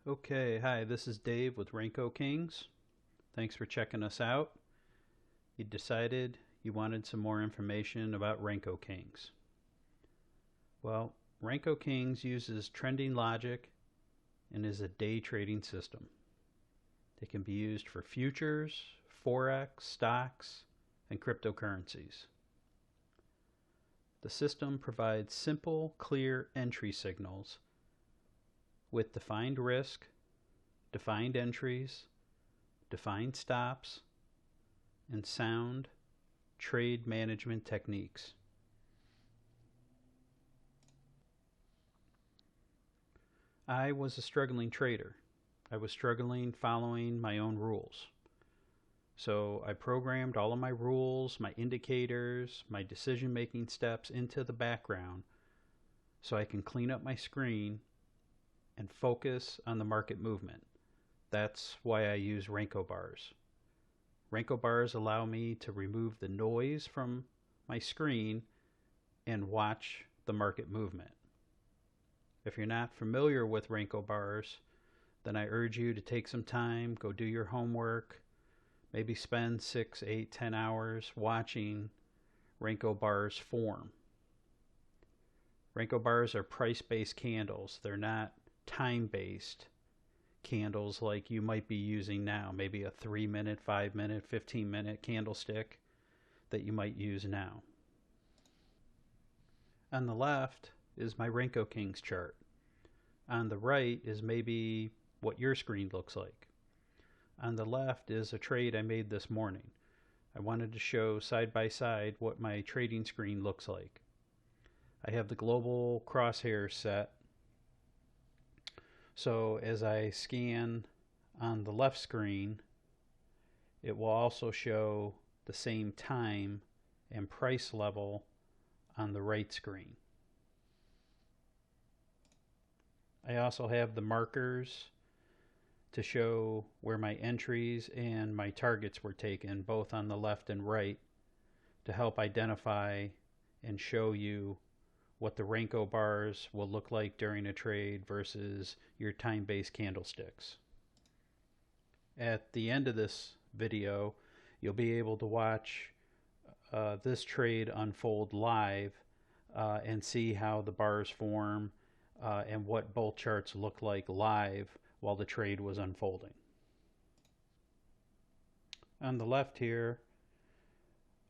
Okay, hi, this is Dave with Renko Kings. Thanks for checking us out. You decided you wanted some more information about Renko Kings. Well, Renko Kings uses trending logic and is a day trading system. It can be used for futures, forex, stocks, and cryptocurrencies. The system provides simple, clear entry signals with defined risk, defined entries, defined stops, and sound trade management techniques. I was a struggling trader. I was struggling following my own rules. So I programmed all of my rules, my indicators, my decision making steps into the background so I can clean up my screen and focus on the market movement. That's why I use Renko bars. Renko bars allow me to remove the noise from my screen and watch the market movement. If you're not familiar with Renko bars, then I urge you to take some time, go do your homework, maybe spend 6, 8, 10 hours watching Renko bars form. Renko bars are price-based candles. They're not time-based candles like you might be using now, maybe a 3-minute, 5-minute, 15-minute candlestick that you might use now. On the left is my Renko Kings chart. On the right is maybe what your screen looks like. On the left is a trade I made this morning. I wanted to show side by side what my trading screen looks like. I have the global crosshairs set, so as I scan on the left screen, it will also show the same time and price level on the right screen. I also have the markers to show where my entries and my targets were taken, both on the left and right, to help identify and show you what the Renko bars will look like during a trade versus your time-based candlesticks. At the end of this video, you'll be able to watch this trade unfold live and see how the bars form and what both charts look like live while the trade was unfolding. On the left here,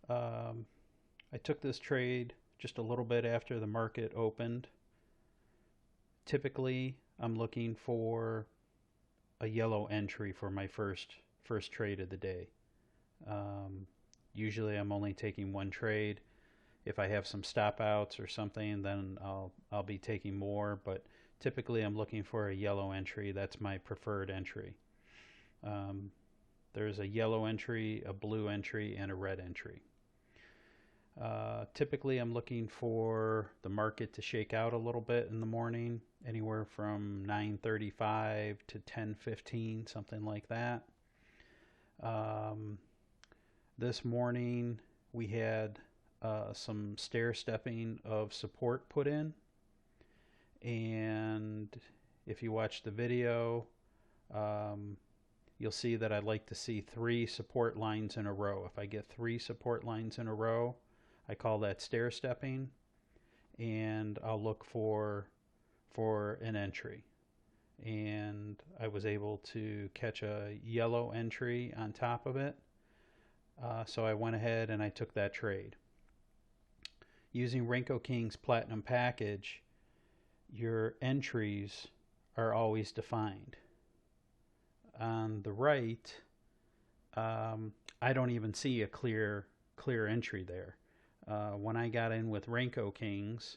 I took this trade just a little bit after the market opened. Typically, I'm looking for a yellow entry for my first trade of the day. Usually I'm only taking one trade. If I have some stop outs or something, then I'll be taking more, but typically I'm looking for a yellow entry. That's my preferred entry. There's a yellow entry, a blue entry, and a red entry. Typically I'm looking for the market to shake out a little bit in the morning, anywhere from 9:35 to 10:15, something like that. This morning we had some stair stepping of support put in, and if you watch the video, you'll see that I like to see 3 support lines in a row. If I get 3 support lines in a row, I call that stair stepping, and I'll look for an entry. And I was able to catch a yellow entry on top of it, so I went ahead and I took that trade. Using Renko King's Platinum package, your entries are always defined. On the right, I don't even see a clear entry there. When I got in with Renko Kings,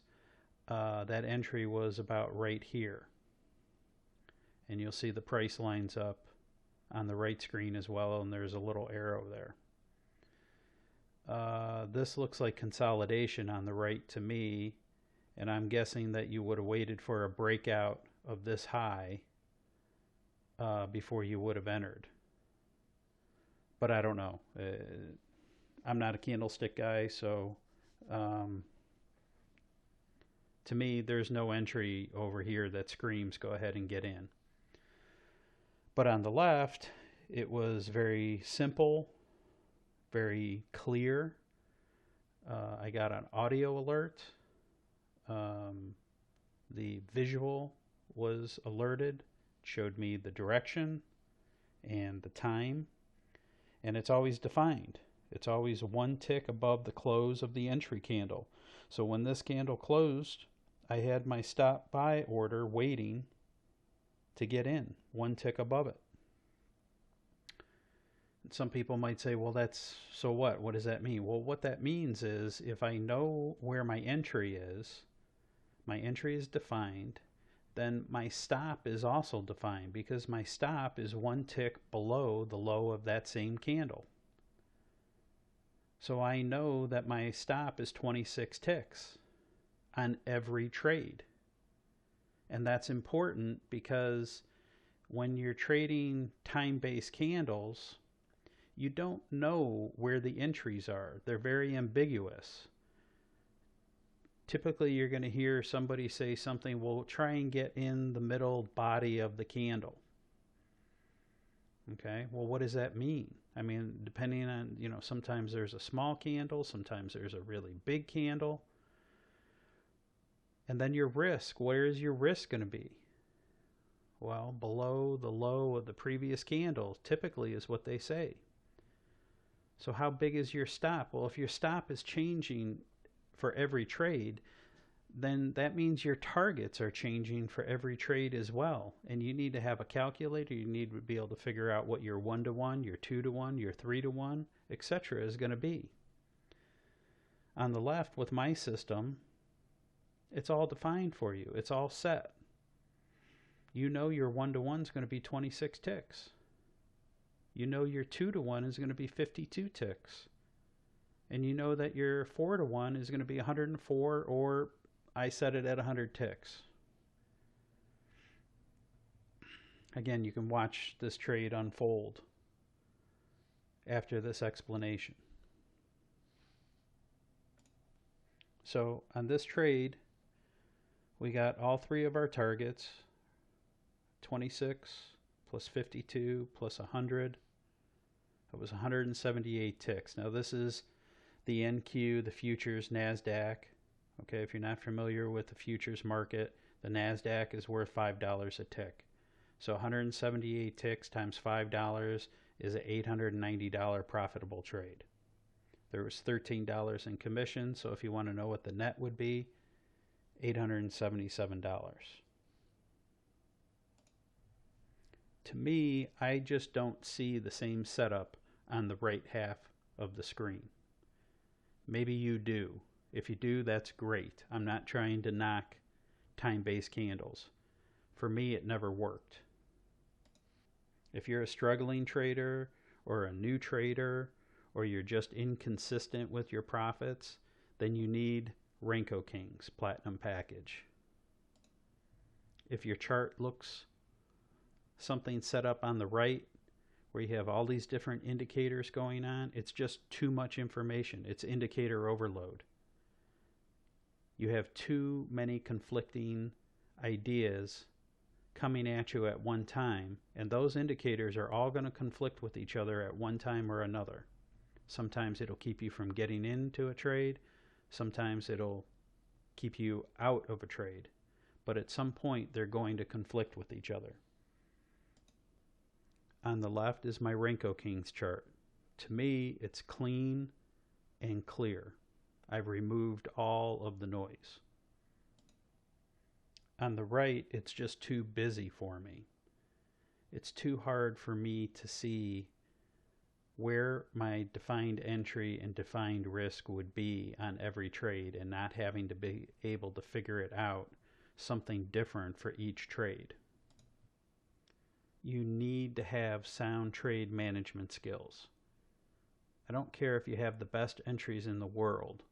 that entry was about right here. And you'll see the price lines up on the right screen as well, and there's a little arrow there. This looks like consolidation on the right to me, and I'm guessing that you would have waited for a breakout of this high before you would have entered. But I don't know. I'm not a candlestick guy, so to me, there's no entry over here that screams go ahead and get in. But on the left, it was very simple, very clear. I got an audio alert. Um, the visual was alerted, showed me the direction and the time, and it's always defined. It's always one tick above the close of the entry candle. So when this candle closed, I had my stop buy order waiting to get in, one tick above it. Some people might say, well, that's so what? What does that mean? Well, what that means is if I know where my entry is defined, then my stop is also defined because my stop is one tick below the low of that same candle. So I know that my stop is 26 ticks on every trade. And that's important because when you're trading time-based candles, you don't know where the entries are. They're very ambiguous. Typically, you're going to hear somebody say something, well, try and get in the middle body of the candle. Okay, well, what does that mean? I mean, depending on, sometimes there's a small candle, sometimes there's a really big candle. And then your risk, where is your risk going to be? Well, below the low of the previous candle, typically is what they say. So how big is your stop? Well, if your stop is changing for every trade, then that means your targets are changing for every trade as well. And you need to have a calculator. You need to be able to figure out what your 1-to-1, your 2-to-1, your 3-to-1, etc. is going to be. On the left with my system, it's all defined for you. It's all set. You know your 1-to-1 is going to be 26 ticks. You know your 2-to-1 is going to be 52 ticks. And you know that your 4-to-1 is going to be 104, or I set it at 100 ticks. Again, you can watch this trade unfold after this explanation. So on this trade, we got all three of our targets, 26 plus 52 plus 100. It was 178 ticks. Now this is the NQ, the futures, NASDAQ. Okay, if you're not familiar with the futures market, the NASDAQ is worth $5 a tick. So 178 ticks times $5 is an $890 profitable trade. There was $13 in commission, so if you want to know what the net would be, $877. To me, I just don't see the same setup on the right half of the screen. Maybe you do. If you do, that's great. I'm not trying to knock time-based candles. For me, it never worked. If you're a struggling trader or a new trader or you're just inconsistent with your profits, then you need Renko Kings Platinum Package. If your chart looks something set up on the right where you have all these different indicators going on, it's just too much information. It's indicator overload. You have too many conflicting ideas coming at you at one time, and those indicators are all going to conflict with each other at one time or another. Sometimes it'll keep you from getting into a trade. Sometimes it'll keep you out of a trade. But at some point, they're going to conflict with each other. On the left is my Renko Kings chart. To me, it's clean and clear. I've removed all of the noise. On the right, it's just too busy for me. It's too hard for me to see where my defined entry and defined risk would be on every trade and not having to be able to figure it out something different for each trade. You need to have sound trade management skills. I don't care if you have the best entries in the world,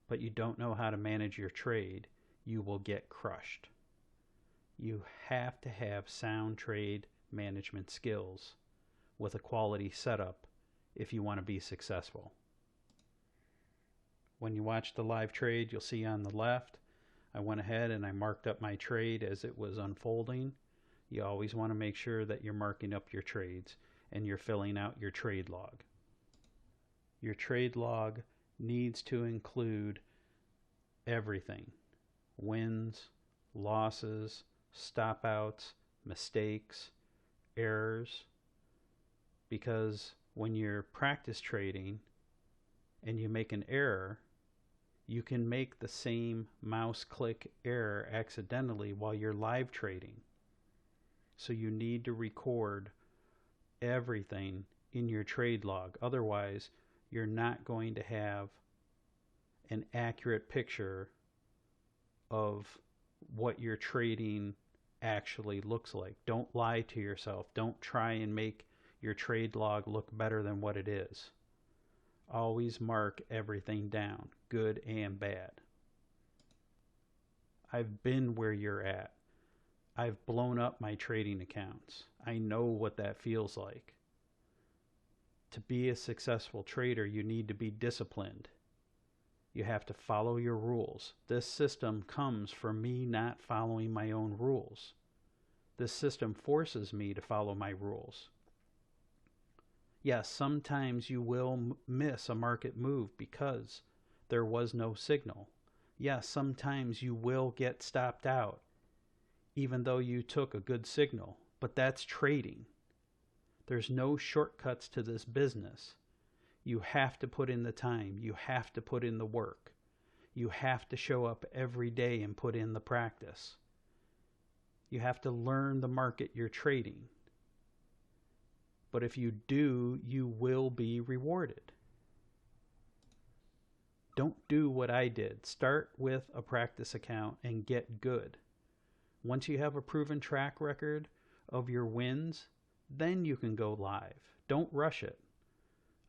but you don't know how to manage your trade, you will get crushed. You have to have sound trade management skills with a quality setup if you want to be successful. When you watch the live trade, you'll see on the left, I went ahead and I marked up my trade as it was unfolding. You always want to make sure that you're marking up your trades and you're filling out your trade log. Your trade log needs to include everything: wins, losses, stop outs, mistakes, errors, because when you're practice trading and you make an error, you can make the same mouse click error accidentally while you're live trading. So you need to record everything in your trade log. Otherwise, you're not going to have an accurate picture of what your trading actually looks like. Don't lie to yourself. Don't try and make your trade log look better than what it is. Always mark everything down, good and bad. I've been where you're at. I've blown up my trading accounts. I know what that feels like. To be a successful trader, you need to be disciplined. You have to follow your rules. This system comes from me not following my own rules. This system forces me to follow my rules. Yes, sometimes you will miss a market move because there was no signal. Yes, sometimes you will get stopped out even though you took a good signal, but that's trading. There's no shortcuts to this business. You have to put in the time. You have to put in the work. You have to show up every day and put in the practice. You have to learn the market you're trading. But if you do, you will be rewarded. Don't do what I did. Start with a practice account and get good. Once you have a proven track record of your wins, then you can go live. Don't rush it.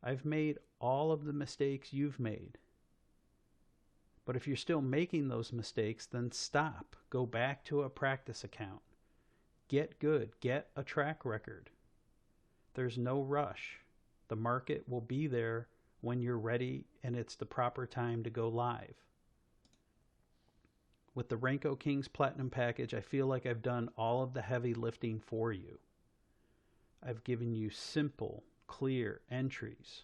I've made all of the mistakes you've made. But if you're still making those mistakes, then stop. Go back to a practice account. Get good. Get a track record. There's no rush. The market will be there when you're ready and it's the proper time to go live. With the Renko Kings Platinum Package, I feel like I've done all of the heavy lifting for you. I've given you simple, clear entries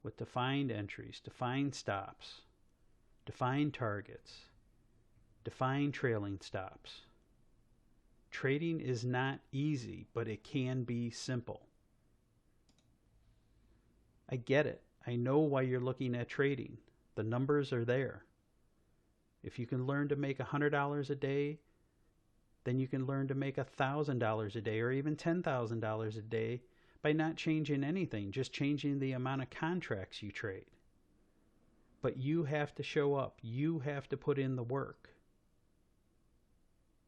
with defined entries, defined stops, defined targets, defined trailing stops. Trading is not easy, but it can be simple. I get it. I know why you're looking at trading. The numbers are there. If you can learn to make $100 a day, then you can learn to make $1,000 a day or even $10,000 a day by not changing anything, just changing the amount of contracts you trade. But you have to show up. You have to put in the work.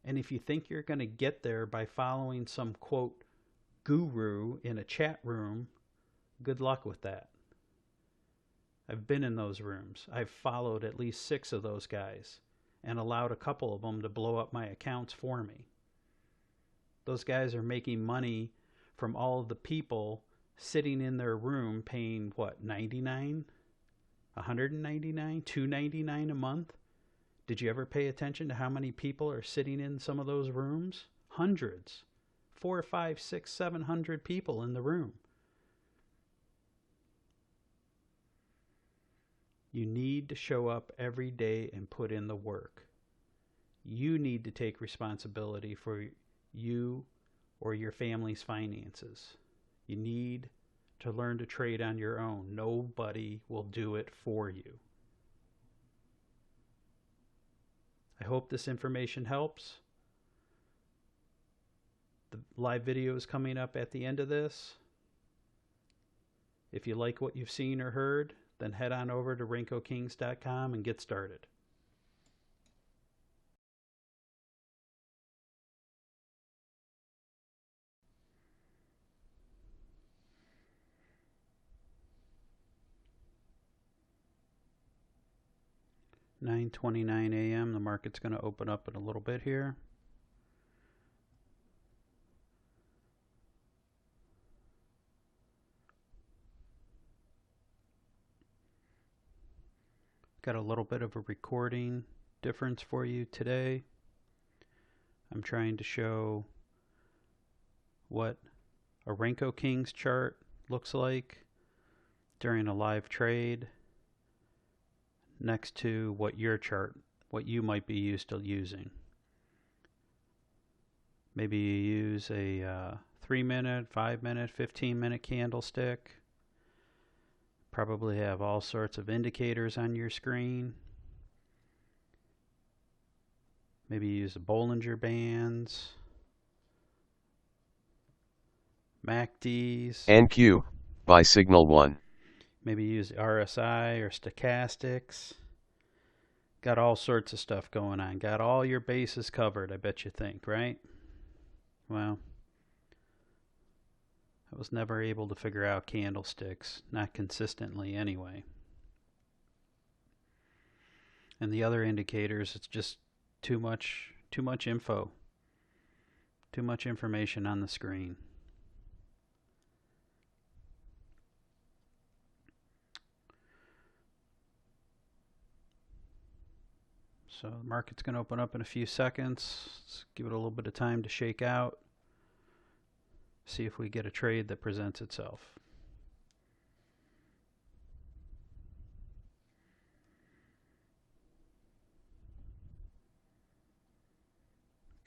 And if you think you're going to get there by following some, quote, guru in a chat room, good luck with that. I've been in those rooms. I've followed at least 6 of those guys and allowed a couple of them to blow up my accounts for me. Those guys are making money from all of the people sitting in their room paying, what, $99, $199, $299 a month? Did you ever pay attention to how many people are sitting in some of those rooms? Hundreds. 4, 5, 6, 700 people in the room. You need to show up every day and put in the work. You need to take responsibility for you or your family's finances. You need to learn to trade on your own. Nobody will do it for you. I hope this information helps. The live video is coming up at the end of this. If you like what you've seen or heard, then head on over to renkokings.com and get started. (9:29 a.m.) The market's going to open up in a little bit here. Got a little bit of a recording difference for you today. I'm trying to show what a Renko Kings chart looks like during a live trade next to what your chart, what you might be used to using. Maybe you use a 3-minute, 5-minute, 15-minute candlestick. Probably have all sorts of indicators on your screen. Maybe you use the Bollinger Bands, MACDs. NQ by signal 1. Maybe use RSI or stochastics. Got all sorts of stuff going on. Got all your bases covered, I bet you think, right? Well, I was never able to figure out candlesticks, not consistently anyway. And the other indicators, it's just too much info. Too much information on the screen. So the market's going to open up in a few seconds. Let's give it a little bit of time to shake out. See if we get a trade that presents itself.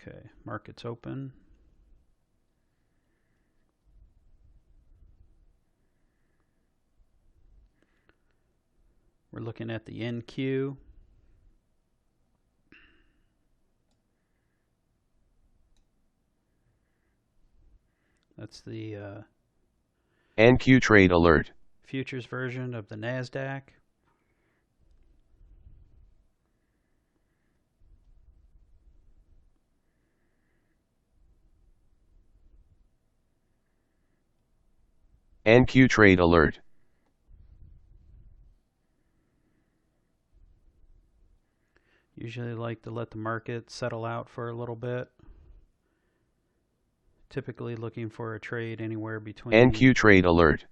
Okay, market's open. We're looking at the NQ. That's the NQ trade alert. futures version of the NASDAQ. NQ trade alert. Usually like to let the market settle out for a little bit. Typically looking for a trade anywhere between NQ trade alert.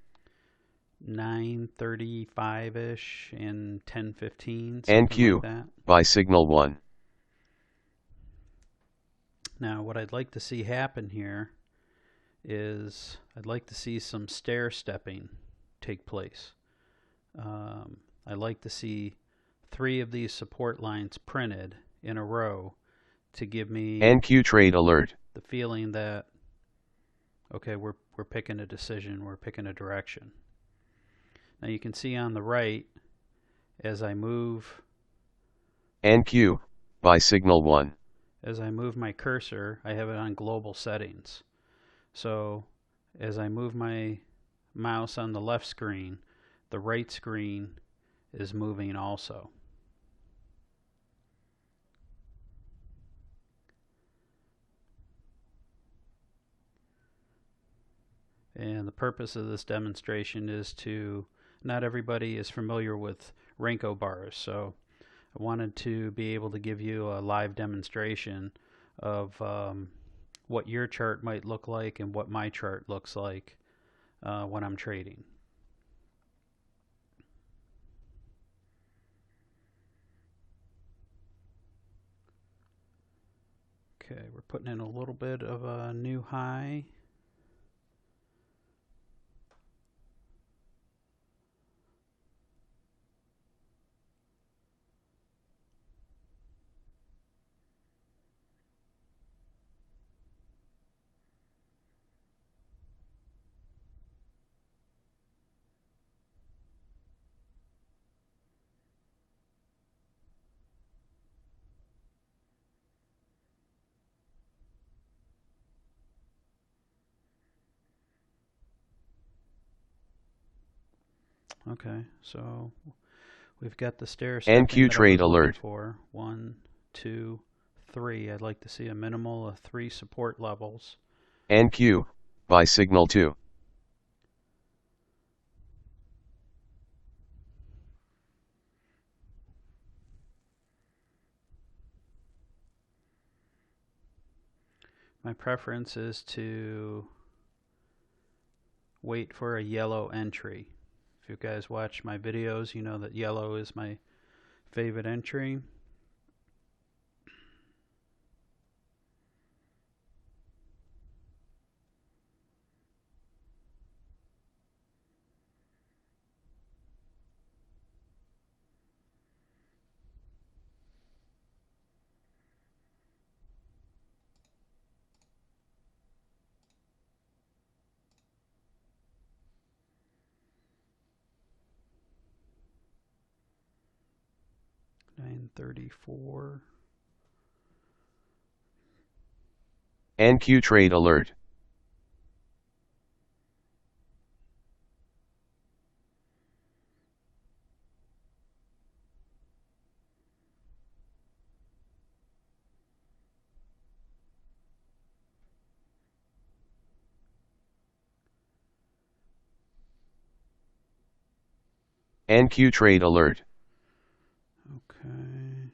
9:35-ish and 10:15. NQ like that. by signal 1. Now what I'd like to see happen here is I'd like to see some stair stepping take place. I'd like to see 3 of these support lines printed in a row to give me NQ trade alert. the feeling that, okay, we're picking a decision, we're picking a direction. Now you can see on the right, as I move NQ by signal 1. As I move my cursor, I have it on global settings. So as I move my mouse on the left screen, the right screen is moving also. And the purpose of this demonstration is to, not everybody is familiar with Renko bars, so I wanted to be able to give you a live demonstration of what your chart might look like and what my chart looks like when I'm trading. Okay, we're putting in a little bit of a new high. Okay, so we've got the stair stepping NQ trade alert. For 1, 2, 3. I'd like to see a minimal of 3 support levels. NQ by signal 2. My preference is to wait for a yellow entry. If you guys watch my videos, you know that yellow is my favorite entry. 934. NQ trade alert. NQ trade alert. Okay.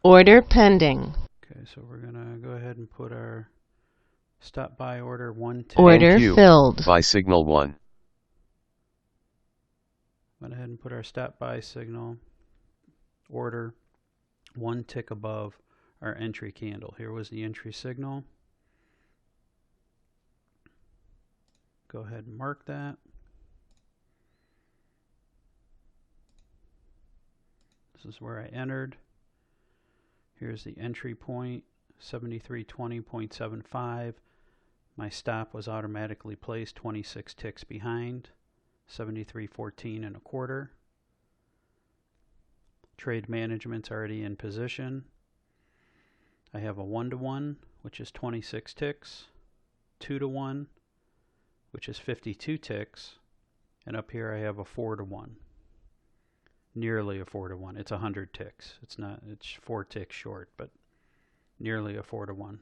Order pending. Okay, so we're going to go ahead and put our stop buy order 1 tick. Order NQ filled. by signal 1. Went ahead and put our stop buy signal order 1 tick above our entry candle. Here was the entry signal. Go ahead and mark that. This is where I entered. Here's the entry point, 7320.75. My stop was automatically placed 26 ticks behind, 73.14 and a quarter. Trade management's already in position. I have a 1-to-1, which is 26 ticks, 2-to-1, which is 52 ticks, and up here I have a 4-to-1. Nearly a 4-to-1. It's 100 ticks. It's 4 ticks short, but nearly a 4-to-1.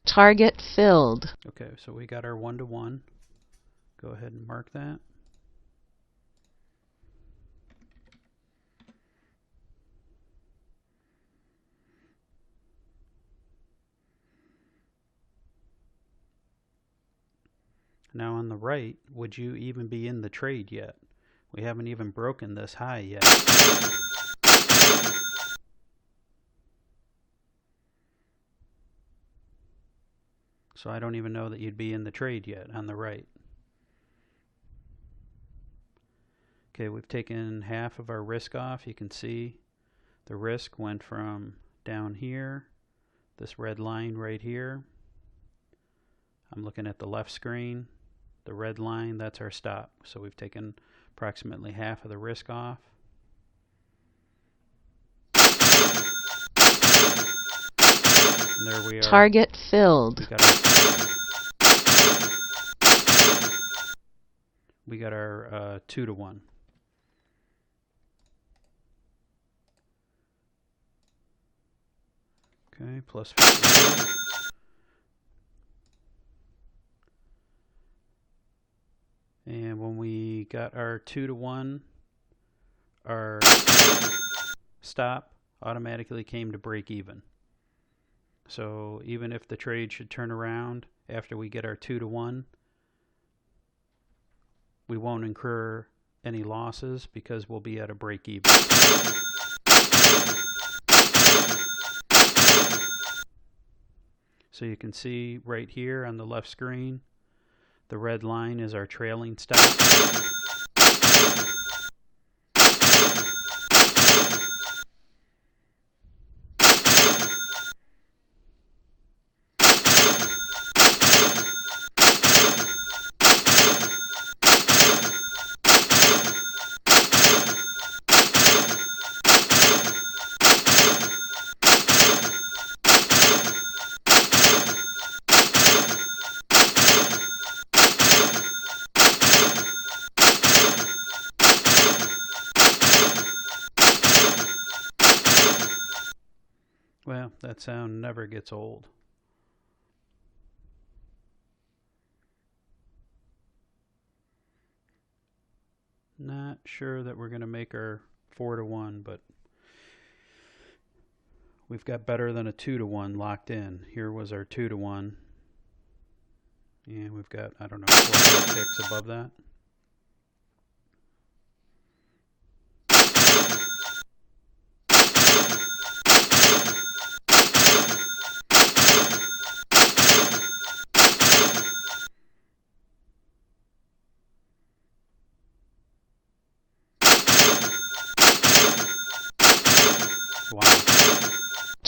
Target filled. Okay, so we got our 1-to-1. Go ahead and mark that. Now on the right, would you even be in the trade yet? We haven't even broken this high yet. So I don't even know that you'd be in the trade yet on the right. Okay, we've taken half of our risk off. You can see the risk went from down here, this red line right here. I'm looking at the left screen. The red line, that's our stop. So we've taken approximately half of the risk off. And there we are. Target filled. We got our 2-to-1. Okay, plus 52. And when we got our 2-to-1, our stop automatically came to break even. So even if the trade should turn around after we get our 2-to-1, we won't incur any losses because we'll be at a break even. So you can see right here on the left screen, the red line is our trailing stop. Well, that sound never gets old. Not sure that we're going to make our 4-to-1, but we've got better than a 2-to-1 locked in. Here was our 2-to-1. And we've got, I don't know, 4 or 5 ticks above that.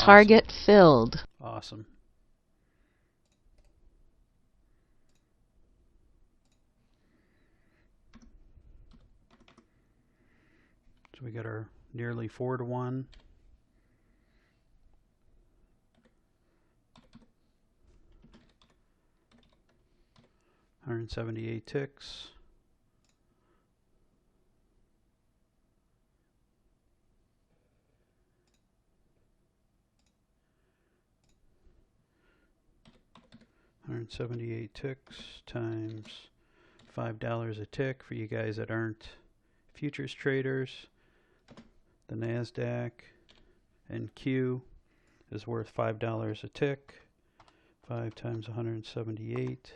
Target filled. Awesome. So we got our nearly 4 to 1. $178 ticks. $178 ticks times $5 a tick for you guys that aren't futures traders. The NASDAQ NQ is worth $5 a tick. 5 times 178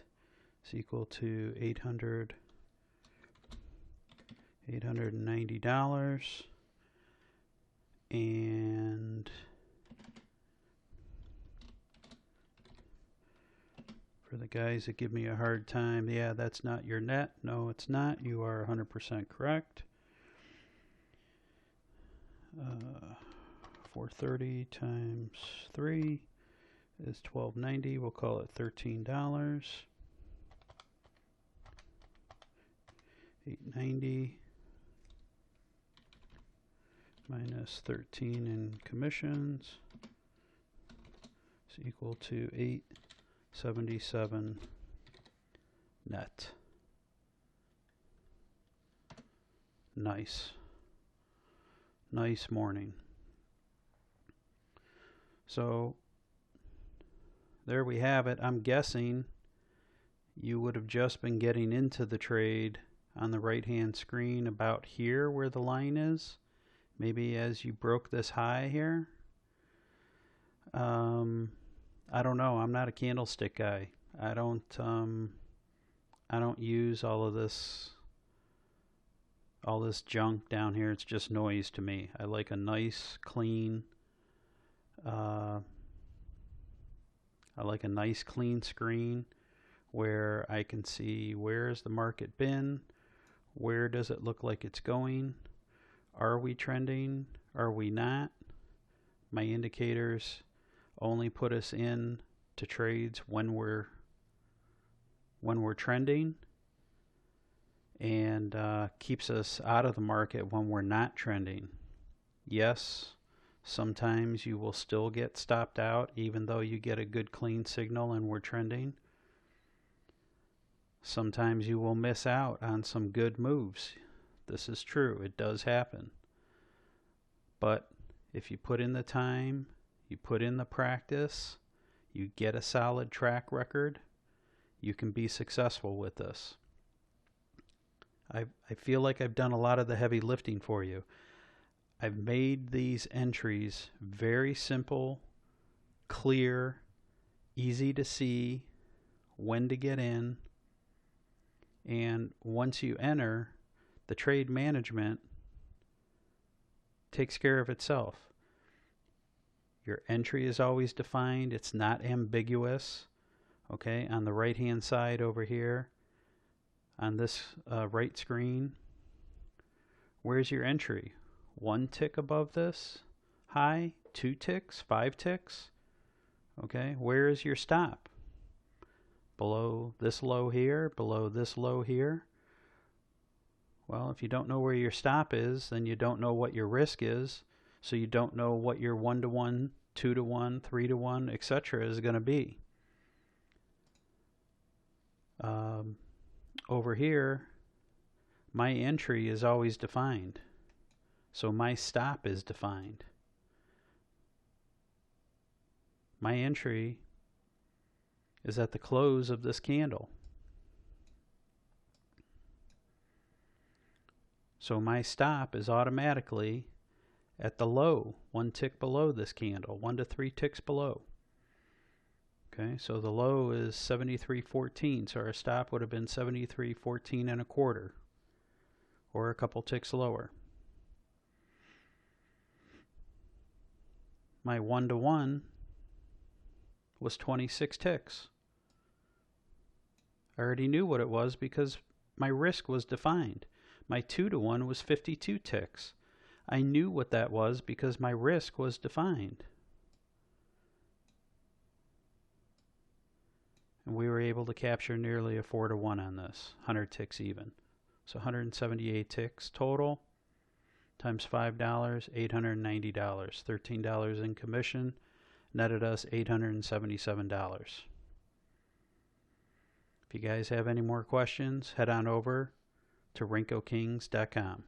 is equal to $890. And for the guys that give me a hard time, yeah, that's not your net. No, it's not. You are 100% correct. 430 times 3 is $12.90. We'll call it $13. $890 minus 13 in commissions is equal to $877 net. Nice. Nice morning. So there we have it. I'm guessing you would have just been getting into the trade on the right hand screen about here where the line is. Maybe as you broke this high here. I don't know. I'm not a candlestick guy. I don't use all this junk down here. It's just noise to me. I like a nice clean screen where I can see where's the market been, where does it look like it's going, are we trending, are we not. My indicators only put us in to trades when we're trending, and keeps us out of the market when we're not trending. Yes, sometimes you will still get stopped out even though you get a good clean signal and we're trending. Sometimes you will miss out on some good moves. This is true. It does happen. But if you put in the time, you put in the practice, you get a solid track record, you can be successful with this. I feel like I've done a lot of the heavy lifting for you. I've made these entries very simple, clear, easy to see when to get in. And once you enter, the trade management takes care of itself. Your entry is always defined. It's not ambiguous. Okay, on the right hand side over here, on this right screen, where's your entry? 1 tick above this high, 2 ticks, 5 ticks. Okay, where is your stop? Below this low here, below this low here. Well, if you don't know where your stop is, then you don't know what your risk is, so you don't know what your 1 to 1, 2 to 1, 3 to 1, etc. is going to be. Over here, my entry is always defined, so my stop is defined. My entry is at the close of this candle. So my stop is automatically at the low, 1 tick below this candle, 1 to 3 ticks below. Okay, so the low is 73.14, so our stop would have been 73.14 and a quarter, or a couple ticks lower. My 1 to 1 was 26 ticks. I already knew what it was because my risk was defined. My 2 to 1 was 52 ticks. I knew what that was because my risk was defined. And we were able to capture nearly a 4-to-1 on this, 100 ticks even. So 178 ticks total times $5, $890. $13 in commission netted us $877. If you guys have any more questions, head on over to renkokings.com.